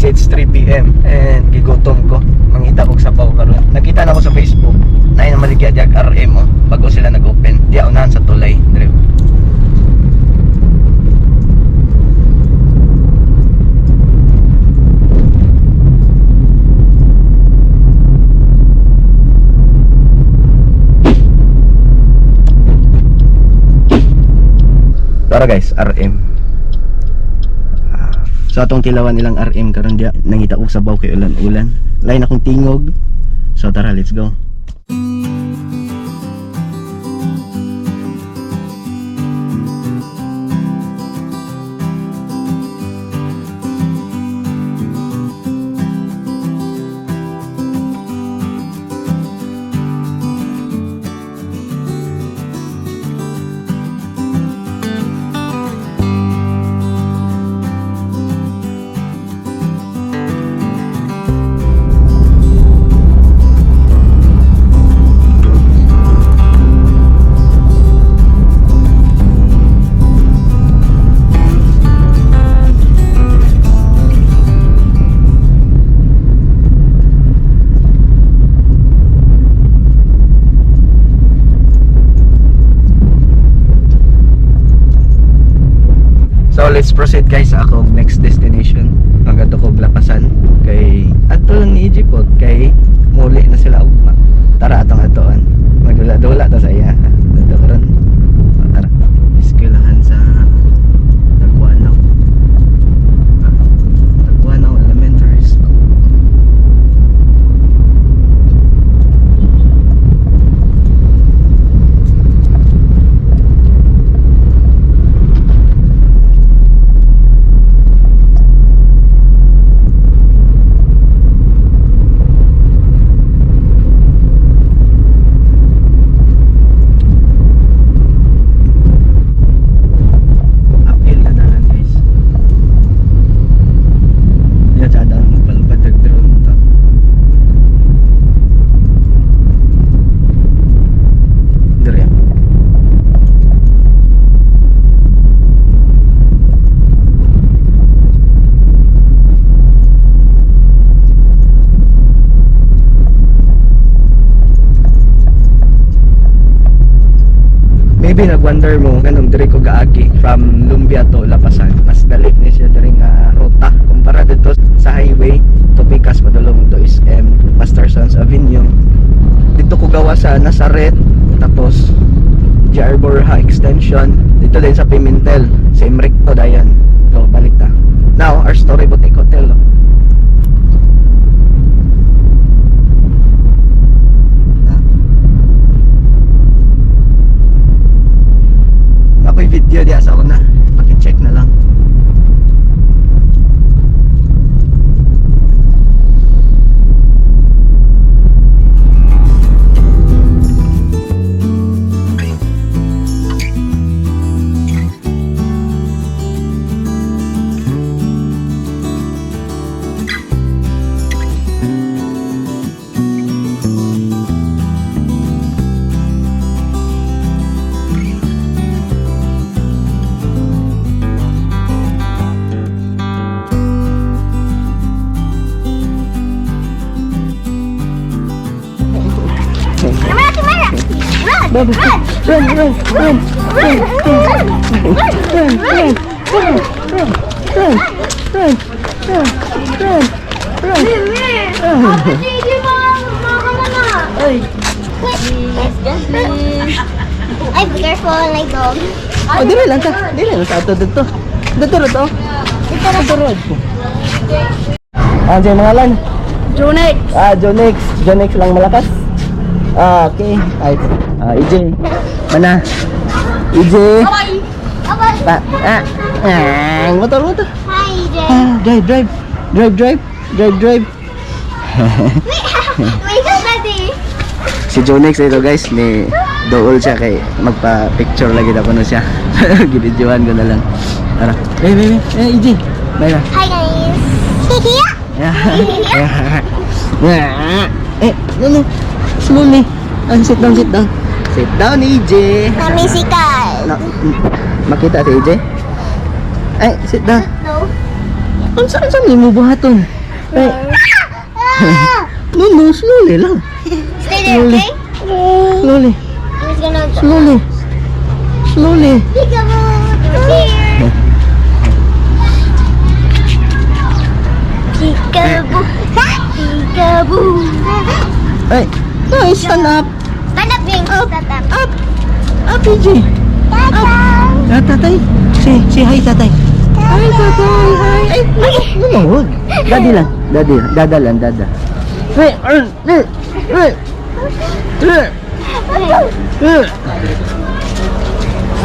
kasi it's 3 PM and gigutom ko. Mangita ko sa paw karon. Nakita na ko sa Facebook na maligya diag RM mo bago sila nag-open. Di unahan sa tulay, dire. Tara guys, RM. So atong tilawan nilang RM karon dia nangita og sabaw kay ulan-ulan. Lain akong tingog. So tara, let's go. So let's proceed guys sa akong next destination. Magad ko Lapasan kay ato lang ni Ijipot kay muli na sila ugma. Tara atong atoan. Magdula-dula ta sa iya. Dito karon. Tara. Eskwelahan sa Tagwanaw. Tagwanaw Elementary School. Maybe nag-wonder mo kanong diri ko gaagi from Lumbia to Lapasan. Mas dali ni siya diri nga ruta kumpara dito sa highway to Picas padulong to SM Mastersons Avenue. Dito ko gawa sa Nazaret tapos JR Borja Extension dito din sa Pimentel same recto dayan. So balik ta. Now our story Boutique Hotel. Ako'y video diya sa una. Paki-check na lang. Run! Run! Run! Run! Run! Run! Run! Run! Run! Run! Run! Run! Apa jadi mana? Ay! Ay, be careful, like dog. Oh, dili lang ta. Dili lang sa ato dito. Dito to. Dito road. Anjay mga lan. Jonex. Jonex. Jonex lang malakas. Okay. Ay. EJ. Mana? EJ. Apa? Motor. Hi, Jay. Drive. Wait, daddy. Si Jonex ito guys, ni dool siya kay magpa-picture lagi na kuno siya. Gibidyohan ko na lang. Tara. Baby. EJ. Bye na. Hi, guys. No. Slowly. Sit down. Sit down, EJ. Namisikal. No. Makita si EJ? Ay, sit down. No. Saan mo buhaton? Ay. No, slowly lang. Stay there, okay? Slowly. He's gonna go. Slowly. Slowly. Peekaboo. Peekaboo. Ay. No, stand up. Stand up, Bing. Stand up. Up. Up, PJ. Tatang. Tatay. Say hi, tatay. Hi, tatay. Hi. Ay, no, huwag. Daddy lang. Dada lang, dada. Hey,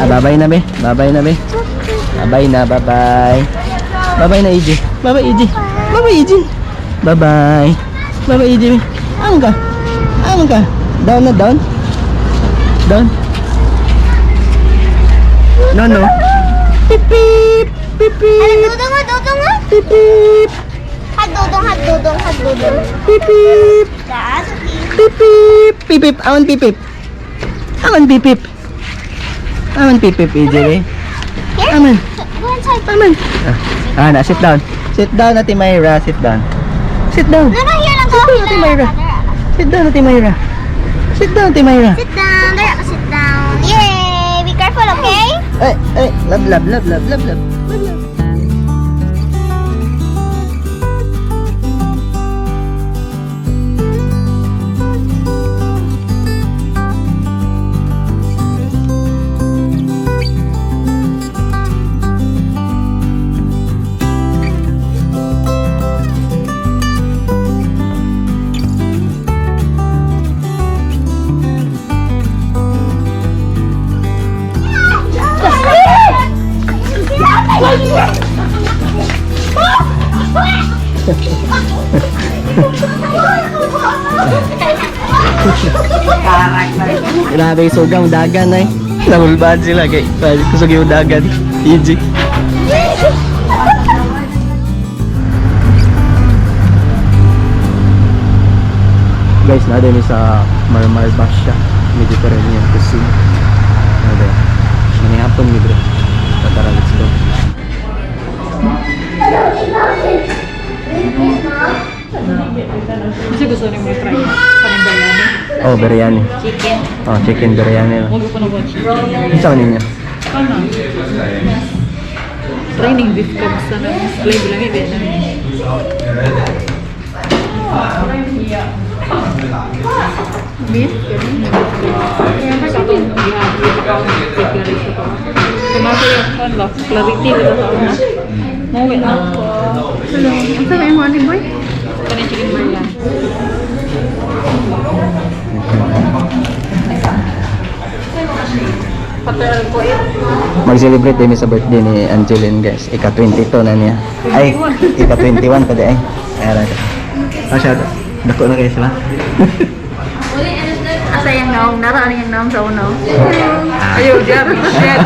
babay na, be. Babay na, be. Babay na, bye-bye. Bye-bye na, EJ. Bye-bye, EJ. Bye-bye, EJ. Bye-bye. Bye-bye, EJ. Anong ka? Anong ka? Down na, down? Down? No. Pip, pip. Pip, Ano, pip. dudong nga, dudong nga. Pip, pip. Hagdudong, hagdudong, hagdudong. Pip, pip. Dad. Pip, pip. Pip, pip. Awan, pip, pip. Awan, pip, pip. Awan, pip, pip, EJ, be. Here? Aman. Go inside. Aman. Sit down. Sit down, Ate Myra. Sit down. Sit down. No, here lang. Sit down, Ate Myra. Sit down, Ate Myra. Sit down, Ate Myra. Sit down. There, sit down. Yay! Be careful, okay? Ay, love. Grabe, sugang dagan ay. Nahulbad sila kay kusog yung dagan. Easy. Guys, na din sa Marmar Basha, Mediterranean cuisine. Ada. Ini hapon ni bro. Tara, let's go. Kasi gusto niyo mo-try panang biryani. Oh, biryani. Chicken. Oh, chicken biryani. Huwag ko na ba chicken. Isa ninyo. Ano? Training beef cubs na play bilang ibig na. Beef? Kaya pa sa itong ihagi ito clarity ko. Kumasa yung ano, clarity ko ito na. Mawin na. Hello. Ang sabi mo, ano boy? Kanang chicken biryani. Patagal ko eh. Mag-celebrate din sa birthday ni Angeline, guys. Ika-22 na niya. Ay, ika-21 pa di ay. Ayan. Siya, dako na kayo sila. Asa yung naong? Nara yung naong sa unaw? Ayaw, diyan. Shit.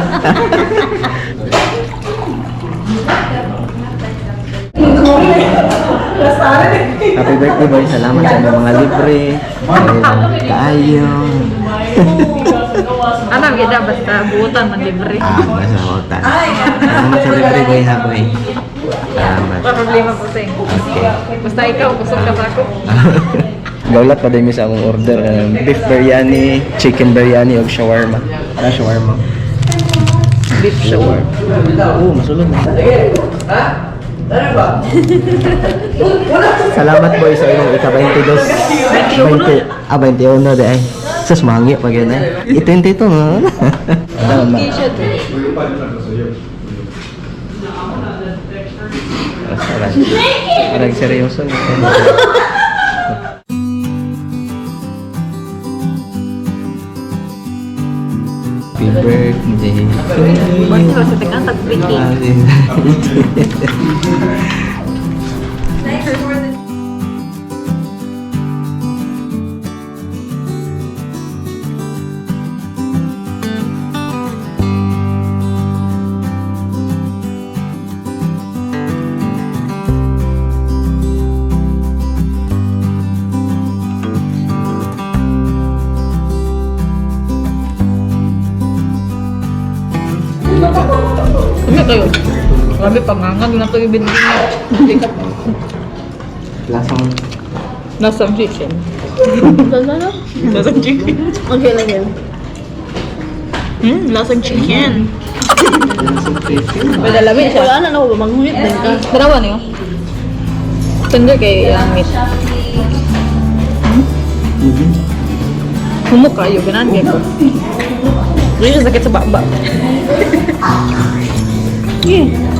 Happy birthday boy. Salamat sa inyong mga libre. Kayo. Alam, kita basta buutan man libre. Basta hotan. Salamat sa libre boy ha boy. Salamat. Wala problema po sa'yo. Basta ikaw, kusog ka pa ako. Gaulat pa din mi sa akong order. Beef biryani, chicken biryani, o shawarma. Shawarma. Beef shawarma. Oo, masulod na. Salamat boy sa inyong ika-22. 21 de ay. Sus, mangi pa gyan ay. I-20 ito no? Salamat ma. Parang seryoso. Happy birthday to you. Basta sa tagang tag-breaking. Ano kayo? Grabe, pangangan na ito yung binigyan niya. Lasang Lasang chicken. Ano? Lasang chicken. Okay lang yun. Lasang chicken. Pwede lamig siya. Wala na ako ba? Manghuyot din ka. Dalawa niyo. Tender kay ang meat. Humok kayo, ganaan kayo ko. Hindi siya sakit sa baba. Yeah.